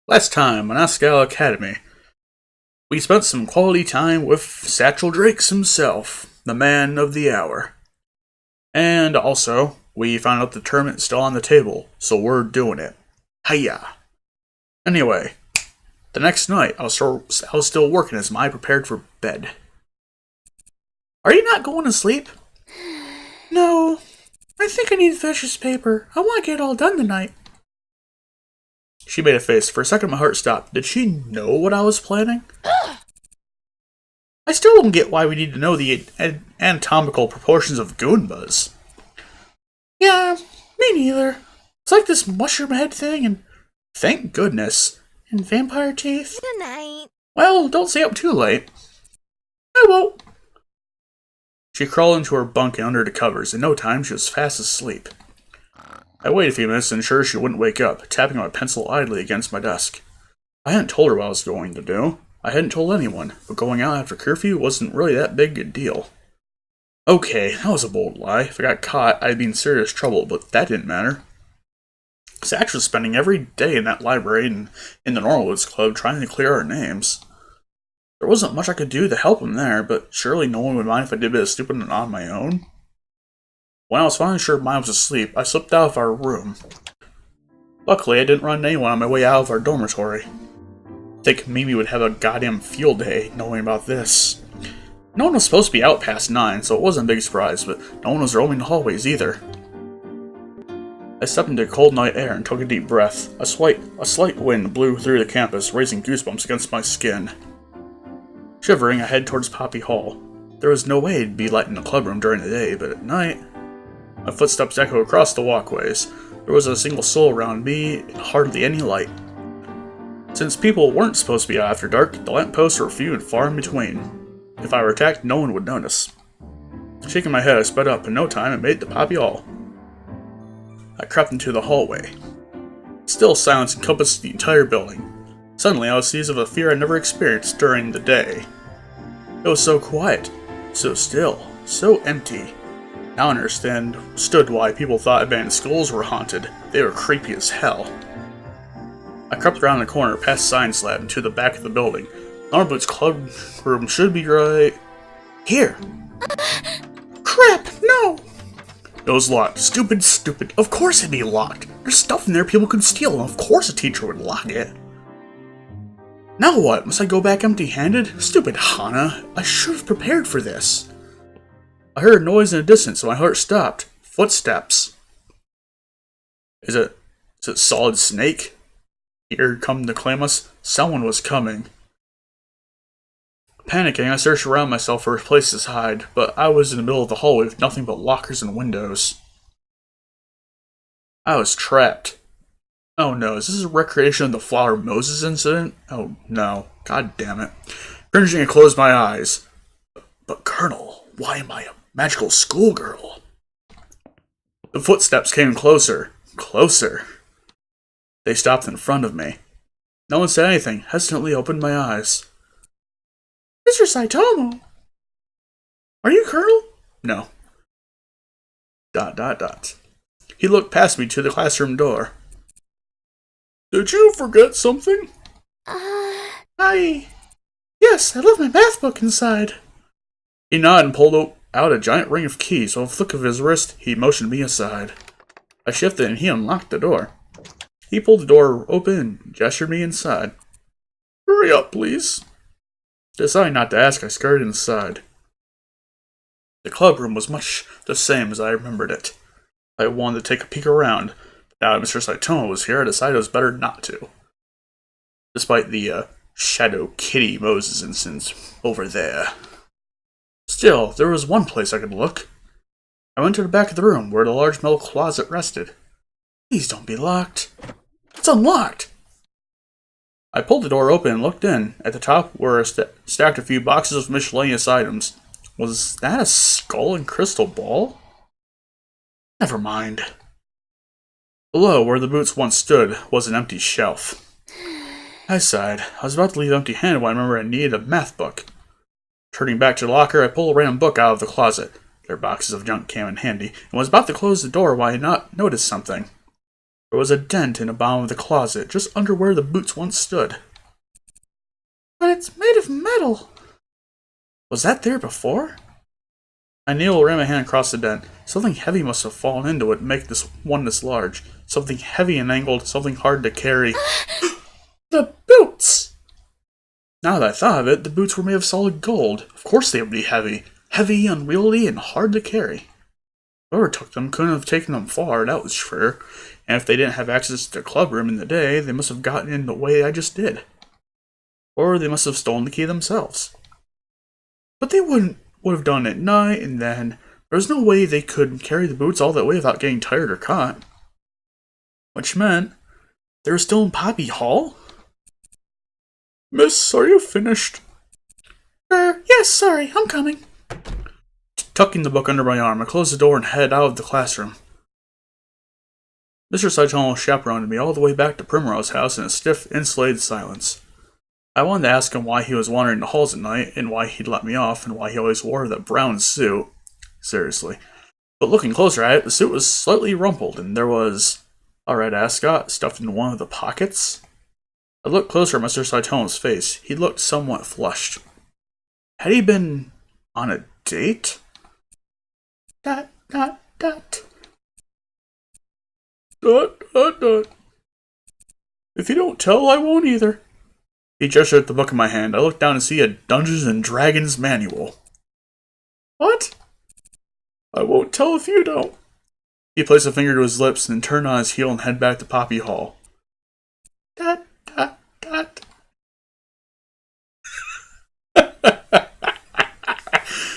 Last time on Asagao Academy, we spent some quality time with Satchel Drakes himself, the man of the hour. And also, we found out the tournament's still on the table, so we're doing it. Hiya! Anyway, the next night, I was still working as I prepared for bed. Are you not going to sleep? No, I think I need to finish this paper. I want to get it all done tonight. She made a face. For a second, my heart stopped. Did she know what I was planning? I still don't get why we need to know the anatomical proportions of Goombas. Yeah, me neither. It's like this mushroom head thing, and thank goodness. And vampire teeth. Good night. Well, don't stay up too late. I won't. She crawled into her bunk and under the covers. In no time, she was fast asleep. I waited a few minutes to ensure she wouldn't wake up, tapping my pencil idly against my desk. I hadn't told her what I was going to do. I hadn't told anyone, but going out after curfew wasn't really that big a deal. Okay, that was a bold lie. If I got caught, I'd be in serious trouble, but that didn't matter. Satch was spending every day in that library and in the Norwoods Club trying to clear our names. There wasn't much I could do to help him there, but surely no one would mind if I did a bit of stupid on my own. When I was finally sure mine was asleep, I slipped out of our room. Luckily, I didn't run into anyone on my way out of our dormitory. I think Mimi would have a goddamn field day knowing about this. No one was supposed to be out past 9, so it wasn't a big surprise, but no one was roaming the hallways either. I stepped into cold night air and took a deep breath. A slight wind blew through the campus, raising goosebumps against my skin. Shivering, I headed towards Poppy Hall. There was no way it'd be light in the clubroom during the day, but at night... My footsteps echoed across the walkways. There wasn't a single soul around me, and hardly any light. Since people weren't supposed to be out after dark, the lampposts were few and far in between. If I were attacked, no one would notice. Shaking my head, I sped up. In no time, I made it to Poppy Hall. I crept into the hallway. Still silence encompassed the entire building. Suddenly, I was seized with a fear I never experienced during the day. It was so quiet, so still, so empty. Now I understood why people thought abandoned schools were haunted. They were creepy as hell. I crept around the corner past Science Lab and to the back of the building. Norwood's club room should be right here. Crap, no! It was locked. Stupid. Of course it'd be locked. There's stuff in there people could steal, and of course a teacher would lock it. Now what? Must I go back empty-handed? Stupid Hana. I should have prepared for this. I heard a noise in the distance, so my heart stopped. Footsteps. Is it Solid Snake? Here come to claim us? Someone was coming. Panicking, I searched around myself for a place to hide, but I was in the middle of the hallway with nothing but lockers and windows. I was trapped. Oh no, is this a recreation of the Flower Moses incident? Oh no, god damn it. Cringing, I closed my eyes. But Colonel, why am I a magical schoolgirl? The footsteps came closer. Closer. They stopped in front of me. No one said anything. Hesitantly opened my eyes. Mr. Saitomo! Are you Colonel? No. ... He looked past me to the classroom door. Did you forget something? Yes, I left my math book inside. He nodded and pulled out a giant ring of keys. With a flick of his wrist, he motioned me aside. I shifted and he unlocked the door. He pulled the door open and gestured me inside. Hurry up, please. Deciding not to ask, I scurried inside. The clubroom was much the same as I remembered it. I wanted to take a peek around, but now that Mr. Saitomo was here, I decided it was better not to. Despite the Shadow Kitty Moses instance over there. Still, there was one place I could look. I went to the back of the room where the large metal closet rested. Please don't be locked. It's unlocked! I pulled the door open and looked in. At the top were stacked a few boxes of miscellaneous items. Was that a skull and crystal ball? Never mind. Below, where the boots once stood, was an empty shelf. I sighed. I was about to leave empty-handed when I remembered I needed a math book. Turning back to the locker, I pulled a random book out of the closet. Their boxes of junk came in handy, and was about to close the door when I noticed something. There was a dent in the bottom of the closet, just under where the boots once stood. But it's made of metal. Was that there before? I kneeled, ran my hand across the dent. Something heavy must have fallen into it to make this one this large. Something heavy and angled, something hard to carry. The boots! Now that I thought of it, the boots were made of solid gold. Of course they would be heavy. Heavy, unwieldy, and hard to carry. Whoever took them couldn't have taken them far, that was sure. And if they didn't have access to their club room in the day, they must have gotten in the way I just did. Or they must have stolen the key themselves. But they would have done it at night, and then there was no way they could carry the boots all that way without getting tired or caught. Which meant they were still in Poppy Hall? Miss, are you finished? Yes, sorry, I'm coming. Tucking the book under my arm, I closed the door and headed out of the classroom. Mr. Saitomo chaperoned me all the way back to Primrose House in a stiff, insulated silence. I wanted to ask him why he was wandering the halls at night, and why he'd let me off, and why he always wore that brown suit. Seriously. But looking closer at it, the suit was slightly rumpled, and there was a red ascot stuffed in one of the pockets. I looked closer at Mr. Saitomo's face. He looked somewhat flushed. Had he been on a date? Dot, dot, dot. Dot, dot, dot. If you don't tell, I won't either. He gestured at the book in my hand. I looked down to see a Dungeons and Dragons manual. What? I won't tell if you don't. He placed a finger to his lips and then turned on his heel and headed back to Poppy Hall. Dot, dot, dot.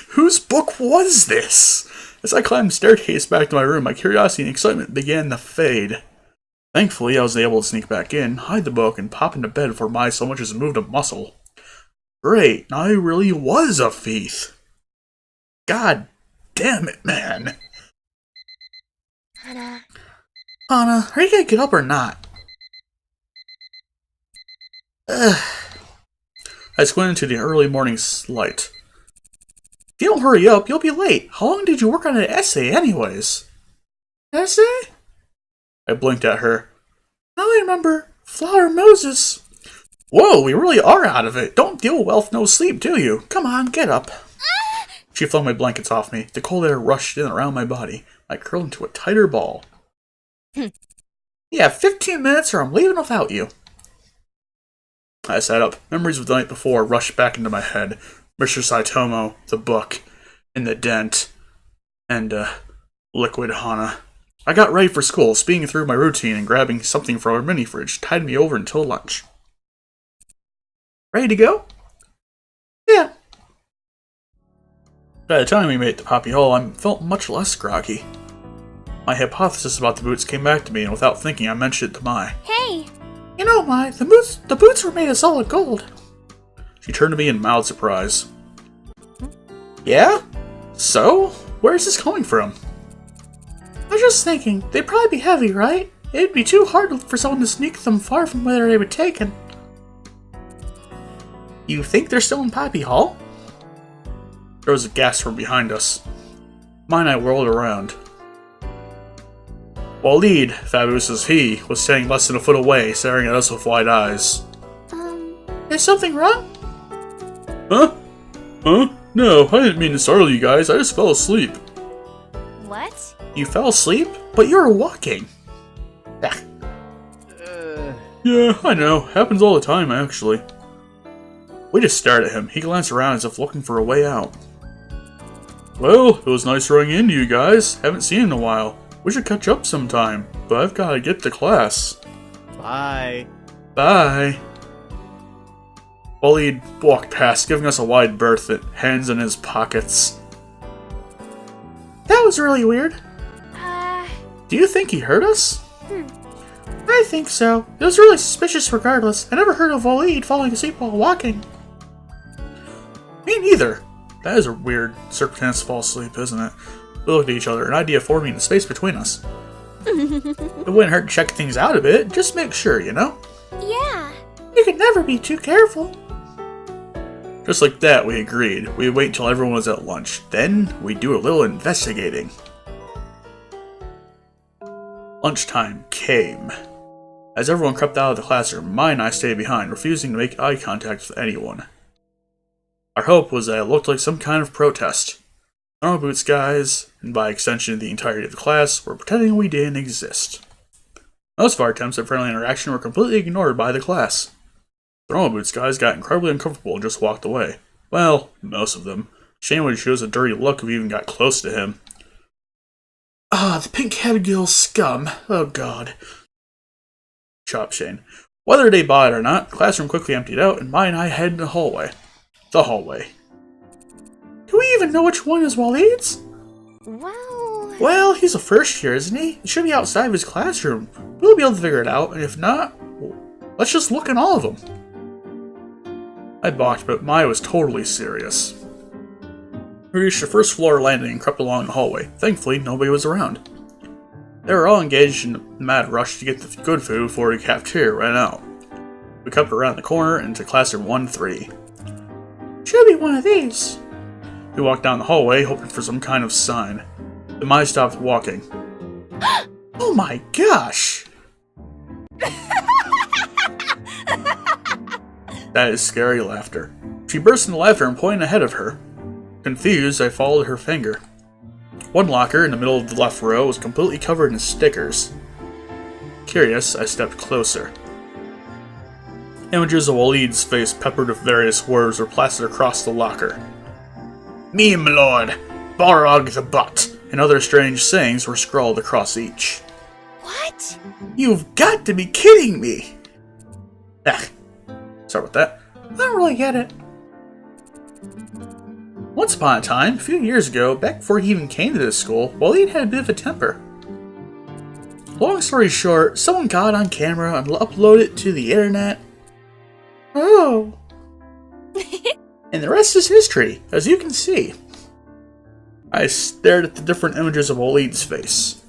Whose book was this? As I climbed the staircase back to my room, my curiosity and excitement began to fade. Thankfully, I was able to sneak back in, hide the book, and pop into bed before my so much as moved a muscle. Great, now I really was a thief. God damn it, man. Hana, are you gonna get up or not? Ugh. I squinted into the early morning light. If you don't hurry up, you'll be late. How long did you work on an essay anyways? Essay? I blinked at her. Now I remember. Flower Moses. Whoa, we really are out of it. Don't deal well with no sleep, do you? Come on, get up. She flung my blankets off me. The cold air rushed in around my body. I curled into a tighter ball. Yeah, 15 minutes or I'm leaving without you. I sat up. Memories of the night before rushed back into my head. Mr. Saitomo, the book, and the dent, and, liquid Hana. I got ready for school, speeding through my routine and grabbing something from our mini-fridge, tied me over until lunch. Ready to go? Yeah. By the time we made it to Poppy Hall, I felt much less groggy. My hypothesis about the boots came back to me, and without thinking, I mentioned it to Mai. Hey! You know, Mai, the boots were made of solid gold. She turned to me in mild surprise. Yeah? So? Where's this coming from? I was just thinking, they'd probably be heavy, right? It'd be too hard for someone to sneak them far from where they were taken. You think they're still in Poppy Hall? There was a gasp from behind us. Mai and I whirled around. Walid, fabulous as he, was standing less than a foot away, staring at us with wide eyes. Is something wrong? Huh? Huh? No, I didn't mean to startle you guys. I just fell asleep. What? You fell asleep? But you were walking. Ah. Yeah, I know. Happens all the time, actually. We just stared at him. He glanced around as if looking for a way out. Well, it was nice running into you guys. Haven't seen you in a while. We should catch up sometime, but I've got to get to class. Bye. Bye. Walid walked past, giving us a wide berth, hands in his pockets. That was really weird. Do you think he heard us? I think so. It was really suspicious regardless. I never heard of Walid falling asleep while walking. Me neither. That is a weird circumstance to fall asleep, isn't it? We looked at each other, an idea forming the space between us. It wouldn't hurt to check things out a bit, just make sure, you know? Yeah. You can never be too careful. Just like that, we agreed. We'd wait until everyone was at lunch. Then, we'd do a little investigating. Lunchtime came. As everyone crept out of the classroom, Mai and I stayed behind, refusing to make eye contact with anyone. Our hope was that it looked like some kind of protest. Thermal Boots guys, and by extension the entirety of the class, were pretending we didn't exist. Most of our attempts at friendly interaction were completely ignored by the class. The Thermal Boots guys got incredibly uncomfortable and just walked away. Well, most of them. Shane would show us a dirty look if we even got close to him. Ah, the pink-headed girl scum. Oh god. Chopped Shane. Whether they bought it or not, the classroom quickly emptied out, and Mai and I headed in the hallway. The hallway. Do we even know which one is Waleed's? Well, he's a first year, isn't he? He should be outside of his classroom. We'll be able to figure it out, and if not, let's just look in all of them. I balked, but Mai was totally serious. We reached the first floor landing and crept along the hallway. Thankfully, nobody was around. They were all engaged in a mad rush to get the good food before the cafeteria ran out. We crept around the corner into classroom 1-3. Should be one of these. We walked down the hallway, hoping for some kind of sign. Then Mai stopped walking. Oh my gosh! That is scary laughter. She burst into laughter and pointed ahead of her. Confused, I followed her finger. One locker in the middle of the left row was completely covered in stickers. Curious, I stepped closer. Images of Waleed's face peppered with various words were plastered across the locker. Me, my lord, Barog the butt, and other strange sayings were scrawled across each. what? You've got to be kidding me! Sorry about that. I don't really get it. Once upon a time, a few years ago, back before he even came to this school, Waleed had a bit of a temper. Long story short, someone got on camera and uploaded it to the internet. Oh. And the rest is history, as you can see. I stared at the different images of Waleed's face.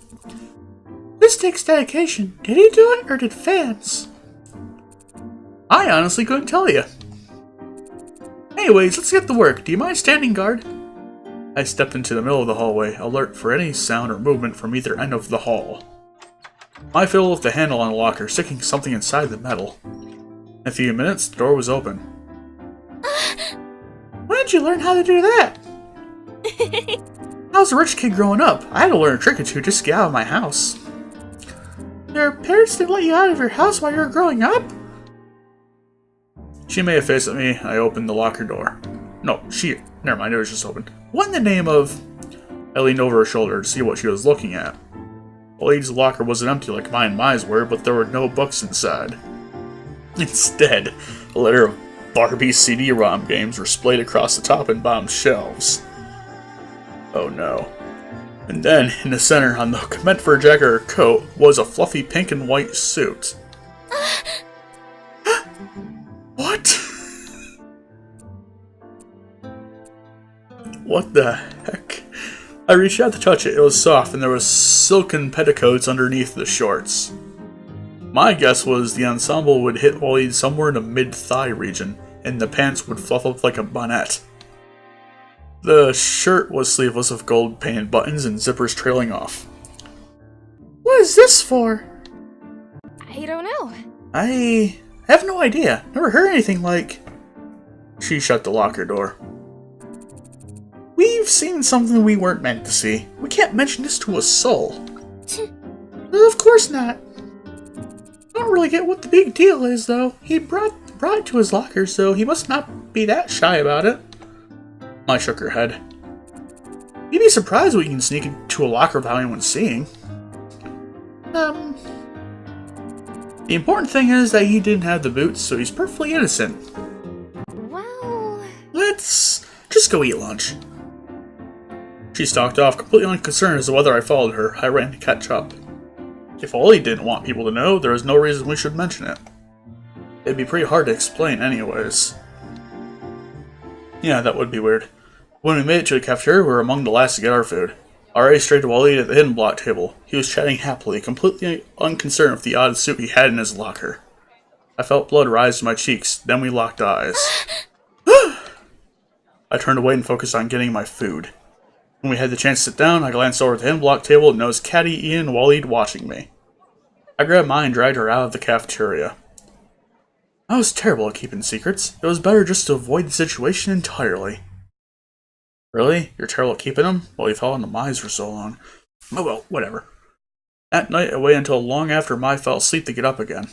This takes dedication. Did he do it, or did fans? I honestly couldn't tell you. Anyways, let's get to work. Do you mind standing guard? I stepped into the middle of the hallway, alert for any sound or movement from either end of the hall. I fiddled with the handle on the locker, sticking something inside the metal. In a few minutes, the door was open. When did you learn how to do that? I was a rich kid growing up. I had to learn a trick or two just to get out of my house. Your parents didn't let you out of your house while you were growing up? She made a face at me. I opened the locker door. No, never mind, it was just open. What in the name of... I leaned over her shoulder to see what she was looking at. Waleed's locker wasn't empty like mine and Mai's were, but there were no books inside. Instead, a litter of Barbie CD-ROM games were splayed across the top and bottom shelves. Oh no. And then, in the center, on the meant for a jacket or coat, was a fluffy pink and white suit. What? What the heck? I reached out to touch it. It was soft, and there was silken petticoats underneath the shorts. My guess was the ensemble would hit Waleed somewhere in the mid-thigh region, and the pants would fluff up like a bonnet. The shirt was sleeveless with gold-painted buttons and zippers trailing off. What is this for? I don't know. I have no idea. Never heard anything like... She shut the locker door. We've seen something we weren't meant to see. We can't mention this to a soul. Of course not. I don't really get what the big deal is, though. He brought it to his locker, so he must not be that shy about it. Mai shook her head. You'd be surprised what you can sneak into a locker without anyone seeing. The important thing is that he didn't have the boots, so he's perfectly innocent. Well, Let's just go eat lunch. She stalked off, completely unconcerned as to whether I followed her. I ran to catch up. If Ollie didn't want people to know, there was no reason we should mention it. It'd be pretty hard to explain anyways. Yeah, that would be weird. When we made it to the cafeteria, we were among the last to get our food. I already straight to Waleed at the hidden block table. He was chatting happily, completely unconcerned with the odd suit he had in his locker. I felt blood rise to my cheeks, then we locked eyes. I turned away and focused on getting my food. When we had the chance to sit down, I glanced over at the hidden block table and noticed Caddy, Ian, and Waleed watching me. I grabbed mine and dragged her out of the cafeteria. I was terrible at keeping secrets. It was better just to avoid the situation entirely. Really? You're terrible at keeping them? Well, you fell into Mize for so long. Oh well, whatever. That night, I waited until long after Mai fell asleep to get up again.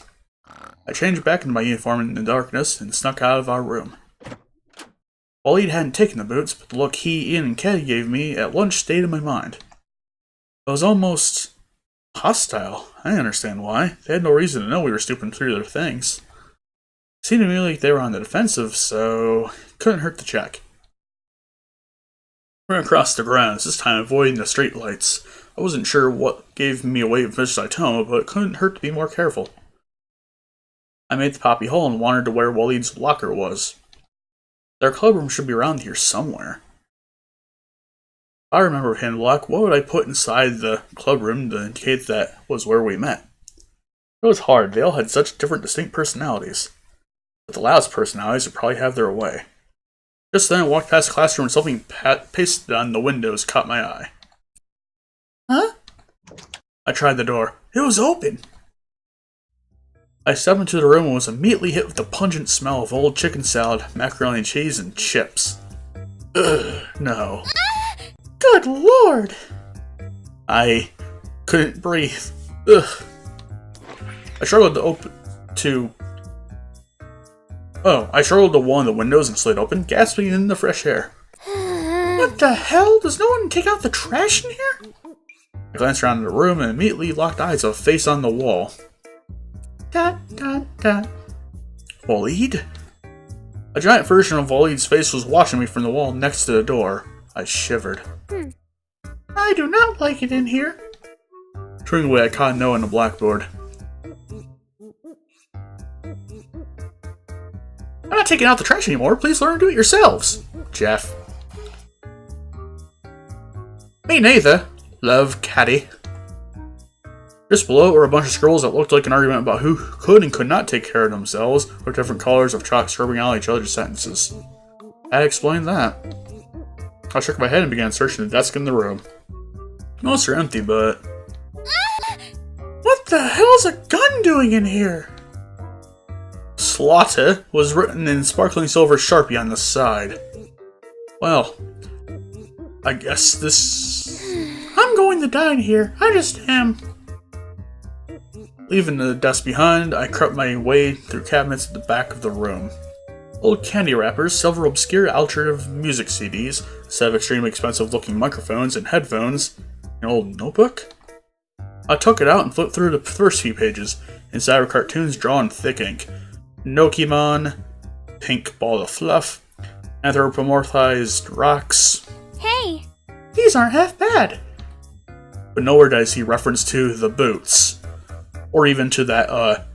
I changed back into my uniform in the darkness and snuck out of our room. Waleed hadn't taken the boots, but the look he, Ian, and Caddy gave me at lunch stayed in my mind. It was almost hostile. I didn't understand why. They had no reason to know we were snooping through their things. It seemed to me like they were on the defensive, so couldn't hurt to check. Ran across the grounds, this time avoiding the streetlights. I wasn't sure what gave me away with Mr. Saitama, but it couldn't hurt to be more careful. I made the poppy hole and wandered to where Waleed's locker was. Their clubroom should be around here somewhere. If I remember Handlock, what would I put inside the clubroom to indicate that was where we met? It was hard, they all had such different distinct personalities. But the loudest personalities would probably have their way. Just then I walked past the classroom and something pasted on the windows caught my eye. Huh? I tried the door. It was open! I stepped into the room and was immediately hit with the pungent smell of old chicken salad, macaroni and cheese, and chips. Ugh, no. Good lord! I couldn't breathe. Ugh. I struggled to one of the windows and slid open, gasping in the fresh air. What the hell? Does no one take out the trash in here? I glanced around the room and immediately locked eyes with a face on the wall. Dot, dot, dot. Waleed? A giant version of Waleed's face was watching me from the wall next to the door. I shivered. I do not like it in here. Turning away, I caught a note on the blackboard. I'm not taking out the trash anymore. Please learn to do it yourselves. Jeff. Me neither. Love, Caddy. Just below were a bunch of scribbles that looked like an argument about who could and could not take care of themselves, with different colors of chalk scribbling out each other's sentences. I explained that. I shook my head and began searching the desk in the room. Most are empty, but... What the hell's a gun doing in here? Slaughter was written in sparkling silver Sharpie on the side. Well, I guess this... I'm going to dine here. I just am. Leaving the desk behind, I crept my way through cabinets at the back of the room. Old candy wrappers, several obscure alternative music CDs, a set of extremely expensive looking microphones and headphones, an old notebook? I took it out and flipped through the first few pages. Inside were cartoons drawn in thick ink. Nokimon, pink ball of fluff, anthropomorphized rocks. Hey! These aren't half bad. But nowhere did I see reference to the boots. Or even to that,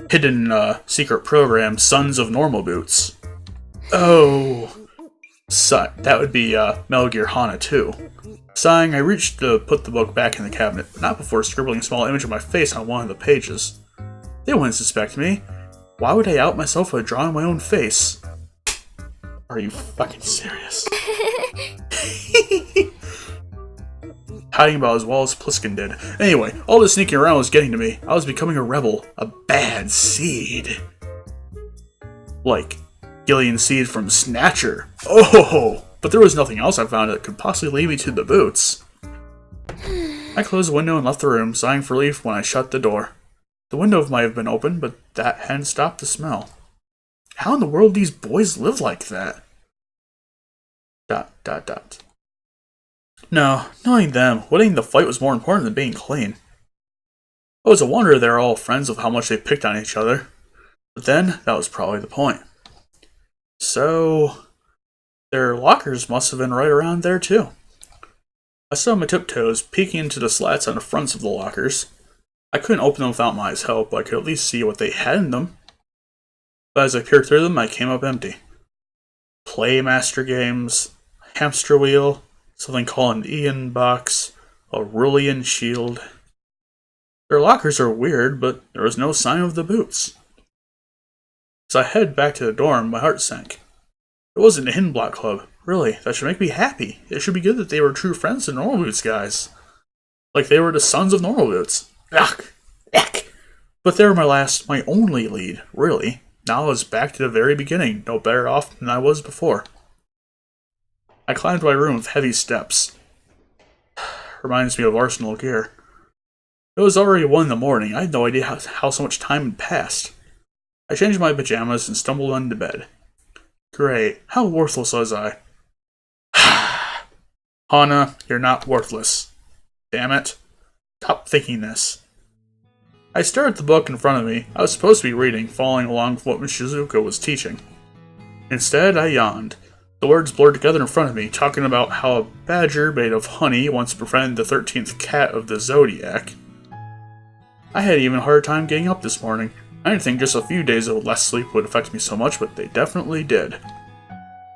hidden, secret program, Sons of Normal Boots. Oh. That would be, Metal Gear Hana 2. Sighing, I reached to put the book back in the cabinet, but not before scribbling a small image of my face on one of the pages. They wouldn't suspect me. Why would I out myself by drawing my own face? Are you fucking serious? Hiding about as well as Pliskin did. Anyway, all this sneaking around was getting to me. I was becoming a rebel. A bad seed. Like Gillian Seed from Snatcher. Oh! But there was nothing else I found that could possibly lead me to the boots. I closed the window and left the room, sighing for relief when I shut the door. The window might have been open, but that hadn't stopped the smell. How in the world do these boys live like that? ... No, knowing them, winning the fight was more important than being clean. It was a wonder they were all friends with how much they picked on each other. But then, that was probably the point. So... their lockers must have been right around there too. I stood on my tiptoes, peeking into the slats on the fronts of the lockers. I couldn't open them without Mai's help, but I could at least see what they had in them. But as I peered through them, I came up empty. Playmaster games, a hamster wheel, something called an Ian box, a Rulian shield. Their lockers are weird, but there was no sign of the boots. As I headed back to the dorm, my heart sank. It wasn't a Hidden Block Club. Really, that should make me happy. It should be good that they were true friends to Normal Boots guys. Like they were the Sons of Normal Boots. Ugh! Yuck! But they were my only lead, really. Now I was back to the very beginning, no better off than I was before. I climbed to my room with heavy steps. Reminds me of Arsenal gear. It was already 1 in the morning. I had no idea how so much time had passed. I changed my pajamas and stumbled into bed. Great. How worthless was I? Hana, you're not worthless. Damn it. Stop thinking this. I stared at the book in front of me. I was supposed to be reading, following along with what Miss Shizuka was teaching. Instead, I yawned. The words blurred together in front of me, talking about how a badger made of honey once befriended the 13th cat of the zodiac. I had an even harder time getting up this morning. I didn't think just a few days of less sleep would affect me so much, but they definitely did.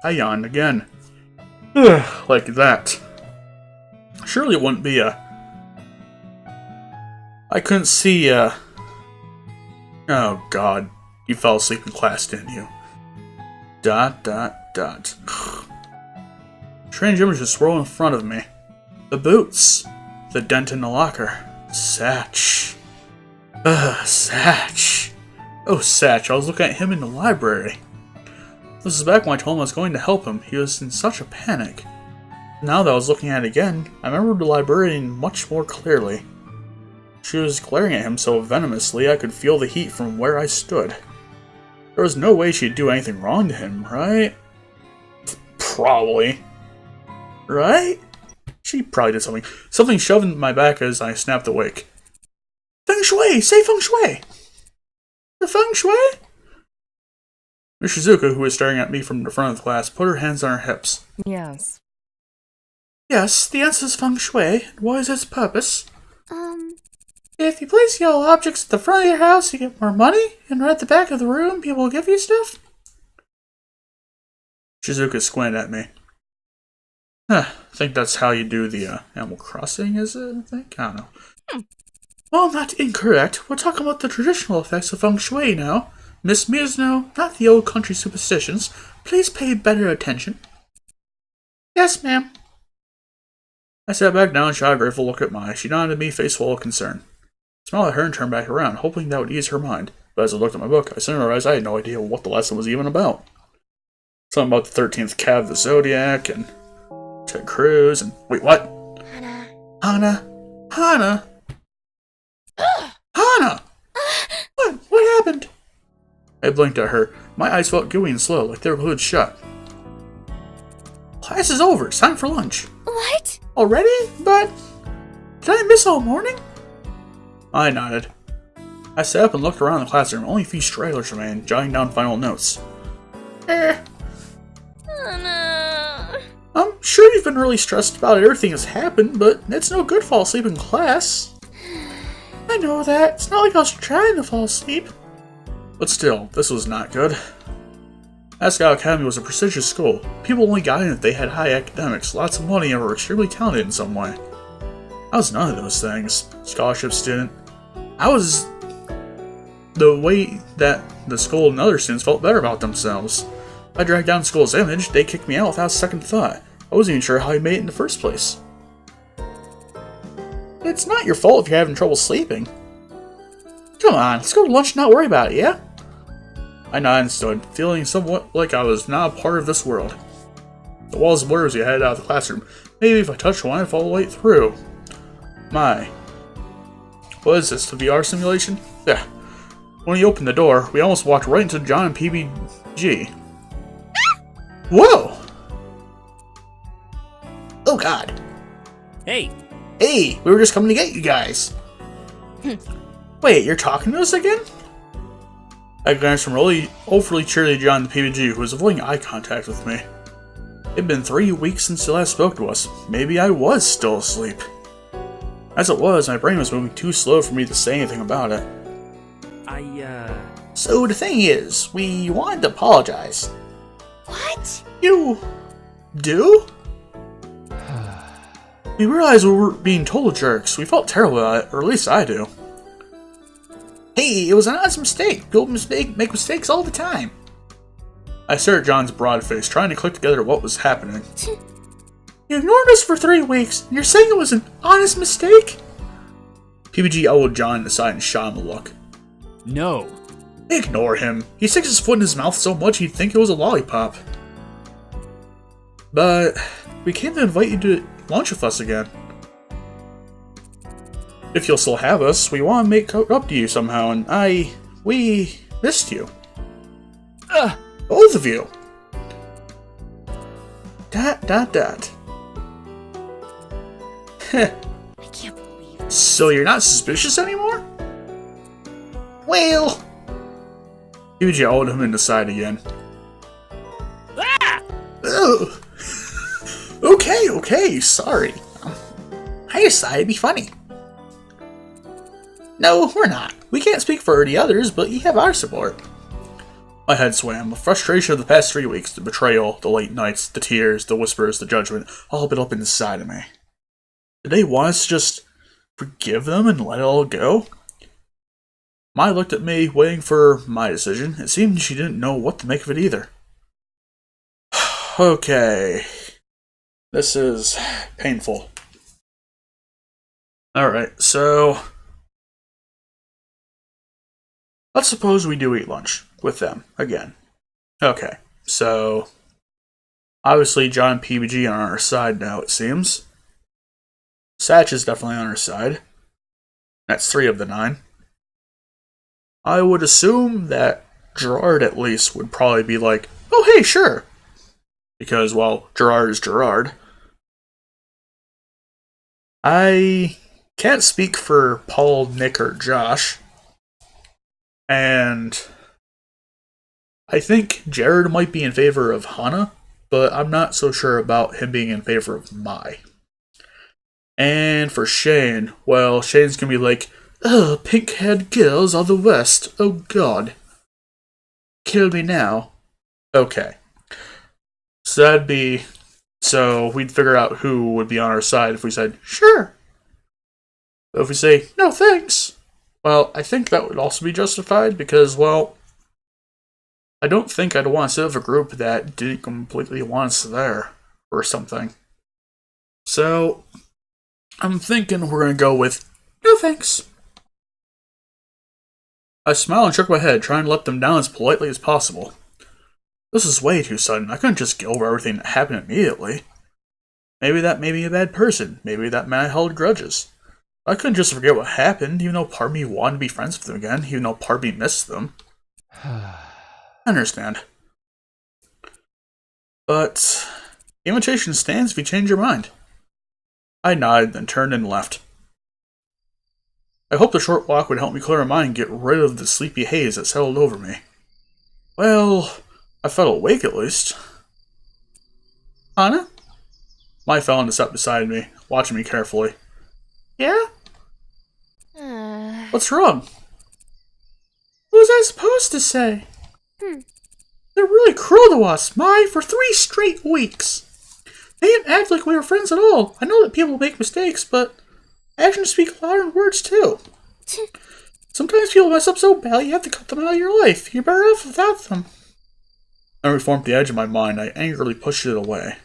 I yawned again. Like that. Surely it wouldn't be I couldn't see, Oh god. You fell asleep in class, didn't you? ... Strange images swirl in front of me. The boots. The dent in the locker. Satch. Satch. Oh, Satch, I was looking at him in the library. This is back when I told him I was going to help him. He was in such a panic. Now that I was looking at it again, I remembered the librarian much more clearly. She was glaring at him so venomously I could feel the heat from where I stood. There was no way she'd do anything wrong to him, right? Probably. Right? She probably did something. Something shoved in my back as I snapped awake. Feng Shui! Say Feng Shui! The Feng Shui? Miss Shizuka, who was staring at me from the front of the class, put her hands on her hips. Yes. Yes, the answer is Feng Shui. What is its purpose? If you place yellow objects at the front of your house, you get more money, and right at the back of the room, people will give you stuff? Shizuka squinted at me. I think that's how you do the Animal Crossing, is it? I think? I don't know. Well, not incorrect. We're talking about the traditional effects of Feng Shui now. Miss Mizuno, not the old country superstitions. Please pay better attention. Yes, ma'am. I sat back down and shot a grateful look at Mai. She nodded at me, face full of concern. I smiled at her and turned back around, hoping that would ease her mind. But as I looked at my book, I suddenly realized I had no idea what the lesson was even about. Something about the 13th cat of the zodiac, and Ted Cruz, and... Wait, what? Hana. Hana? Hana! What happened? I blinked at her. My eyes felt gooey and slow, like they were glued shut. Class is over. It's time for lunch. What? Already? But... did I miss all morning? I nodded. I sat up and looked around the classroom. Only a few stragglers remained, jotting down final notes. Hana. I'm sure you've been really stressed about everything that's happened, but it's no good fall asleep in class. I know that. It's not like I was trying to fall asleep. But still, this was not good. Asagao Academy was a prestigious school. People only got in if they had high academics, lots of money, and were extremely talented in some way. I was none of those things. Scholarship student. I was the way that the school and other students felt better about themselves. If I dragged down the school's image, they kicked me out without a second thought. I wasn't even sure how I made it in the first place. It's not your fault if you're having trouble sleeping. Come on, let's go to lunch and not worry about it, yeah? I nodded and stood, feeling somewhat like I was not a part of this world. The walls blurred as we headed out of the classroom. Maybe if I touched one, I'd fall all the way through. My. What is this, the VR simulation? Yeah. When he opened the door, we almost walked right into John and PBG. Whoa! Oh god. Hey! Hey, we were just coming to get you guys. Wait, you're talking to us again? I glanced from really overly cheery John to PBG, who was avoiding eye contact with me. It'd been 3 weeks since he last spoke to us. Maybe I was still asleep. As it was, my brain was moving too slow for me to say anything about it. So the thing is, we wanted to apologize. What? You... do? We realized we were being total jerks. We felt terrible about it, or at least I do. Hey, it was an honest mistake. People make mistakes all the time. I stared at John's broad face, trying to click together what was happening. You ignored us for 3 weeks, and you're saying it was an honest mistake? PBG elbowed John aside and shot him a look. No. Ignore him. He sticks his foot in his mouth so much he'd think it was a lollipop. But we came to invite you to lunch with us again. If you'll still have us, we want to make up to you somehow, and we missed you. Both of you. Dat. I can't believe it. So you're not suspicious anymore? Well... Yuji owed him in the side again. Ugh. Okay, sorry. I decided it'd be funny. No, we're not. We can't speak for the others, but you have our support. My head swam. The frustration of the past 3 weeks, the betrayal, the late nights, the tears, the whispers, the judgment, all built up inside of me. Did they want us to just forgive them and let it all go? Mai looked at me, waiting for my decision. It seemed she didn't know what to make of it either. Okay. This is painful. Alright, so... let's suppose we do eat lunch with them again. Okay, so... obviously John and PBG are on our side now, it seems. Satch is definitely on our side. That's 3 of the 9. I would assume that Gerard at least would probably be like, oh hey, sure. Because, well, Gerard is Gerard. I can't speak for Paul, Nick, or Josh. And I think Jared might be in favor of Hana, but I'm not so sure about him being in favor of Mai. And for Shane, well, Shane's gonna be like, ugh, pink-haired girls are the worst. Oh god. Kill me now. Okay. So that'd be... so we'd figure out who would be on our side if we said, sure. But if we say, no thanks, well, I think that would also be justified because, well, I don't think I'd want to sit with a group that didn't completely want us there or something. So, I'm thinking we're going to go with, no thanks. I smiled and shook my head, trying to let them down as politely as possible. This is way too sudden. I couldn't just get over everything that happened immediately. Maybe that made me a bad person. Maybe that meant I held grudges. I couldn't just forget what happened, even though part of me wanted to be friends with them again, even though part of me missed them. I understand. But the invitation stands if you change your mind. I nodded, then turned and left. I hoped the short walk would help me clear my mind and get rid of the sleepy haze that settled over me. Well, I felt awake at least. Hana? Mai fell into step beside me, watching me carefully. Yeah? What's wrong? What was I supposed to say? They're really cruel to us, Mai, for 3 straight weeks. They didn't act like we were friends at all. I know that people make mistakes, but actions speak louder than words too. Sometimes people mess up so badly you have to cut them out of your life. You're better off without them. I reformed the edge of my mind. I angrily pushed it away.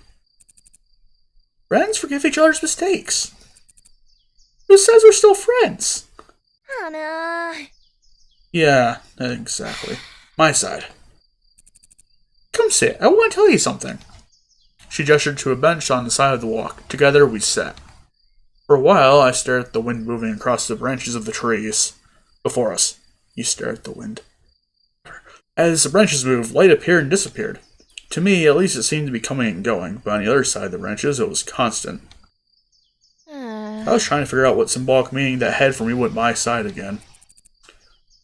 Friends forgive each other's mistakes. Who says we're still friends? Hana. Yeah, exactly. My side. Come sit. I want to tell you something. She gestured to a bench on the side of the walk. Together we sat. For a while, I stared at the wind moving across the branches of the trees before us. You stare at the wind. As the branches moved, light appeared and disappeared. To me, at least it seemed to be coming and going, but on the other side of the branches, it was constant. I was trying to figure out what symbolic meaning that had for me with my side again.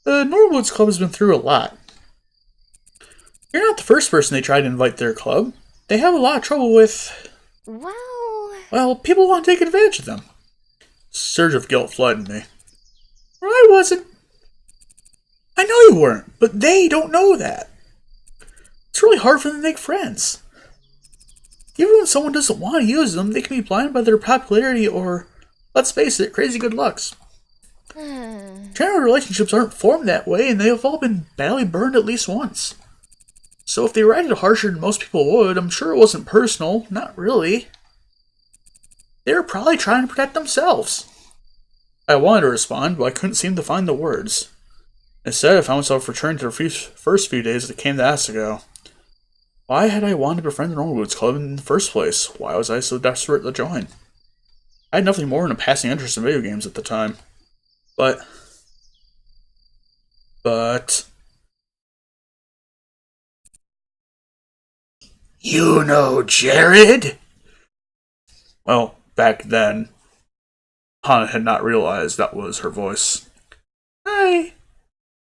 The Norwoods Club has been through a lot. You're not the first person they tried to invite to their club. They have a lot of trouble with... well, people want to take advantage of them. A surge of guilt flooded me. I wasn't. I know you weren't, but they don't know that. It's really hard for them to make friends. Even when someone doesn't want to use them, they can be blinded by their popularity or, let's face it, crazy good looks. General relationships aren't formed that way, and they have all been badly burned at least once. So if they reacted harsher than most people would, I'm sure it wasn't personal. Not really. They were probably trying to protect themselves. I wanted to respond, but I couldn't seem to find the words. Instead, I found myself returning to the first few days that came to Asagao. Why had I wanted to befriend the Normal Boots Club in the first place? Why was I so desperate to join? I had nothing more than a passing interest in video games at the time. But... You know Jared? Well, back then, Hana had not realized that was her voice. Hi.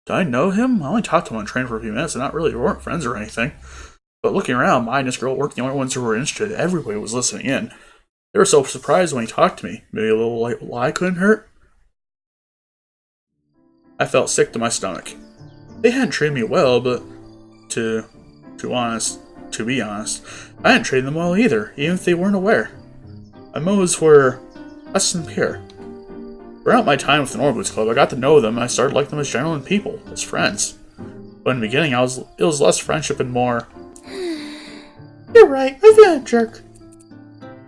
Did I know him? I only talked to him on train for a few minutes and not really, we weren't friends or anything. But looking around, mine and this girl weren't the only ones who were interested. Everybody was listening in. They were so surprised when he talked to me. Maybe a little lie couldn't hurt? I felt sick to my stomach. They hadn't treated me well, but to be honest, I hadn't treated them well either, even if they weren't aware. My motives were less than pure. Throughout my time with the Normal Boots Club, I got to know them and I started liking them as genuine people, as friends. But in the beginning, it was less friendship and more... You're right, I've been a jerk.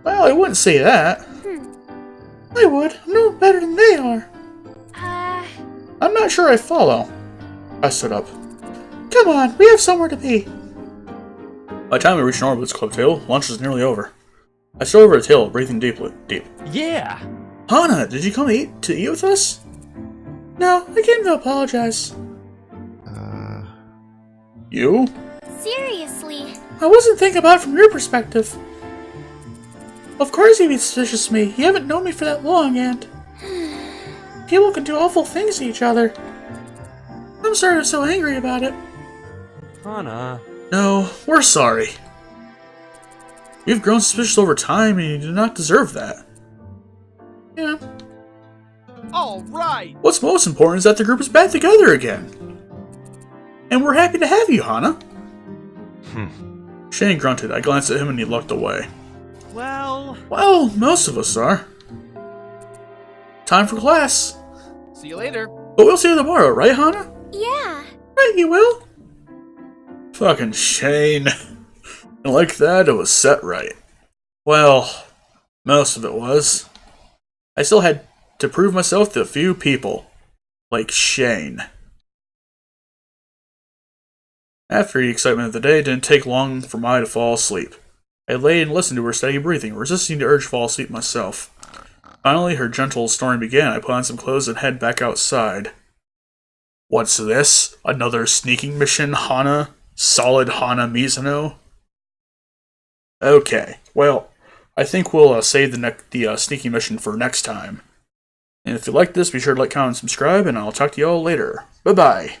Well, I wouldn't say that. I would. I'm no better than they are. I'm not sure I follow. I stood up. Come on, we have somewhere to be. By the time we reached Normal Boots Club table, lunch was nearly over. I stood over a table, breathing deep. Yeah! Hana, did you come to eat with us? No, I came to apologize. You? Seriously. I wasn't thinking about it from your perspective. Of course you'd be suspicious of me. You haven't known me for that long, and... people can do awful things to each other. I'm sorry I'm so angry about it. Hana. No, we're sorry. You've grown suspicious over time, and you do not deserve that. Yeah. Alright! What's most important is that the group is back together again. And we're happy to have you, Hana. Shane grunted. I glanced at him and he looked away. Well, most of us are. Time for class. see you later. But we'll see you tomorrow, right, Hana? Yeah. Right, you will. Fucking Shane. And like that, it was set right. Well, most of it was. I still had to prove myself to a few people. Like Shane. After the excitement of the day, it didn't take long for Maya to fall asleep. I lay and listened to her steady breathing, resisting the urge to fall asleep myself. Finally, her gentle snoring began. I put on some clothes and head back outside. What's this? Another sneaking mission, Hana? Solid Hana Mizuno? Okay, well, I think we'll save the sneaking mission for next time. And if you like this, be sure to like, comment, and subscribe, and I'll talk to you all later. Bye-bye.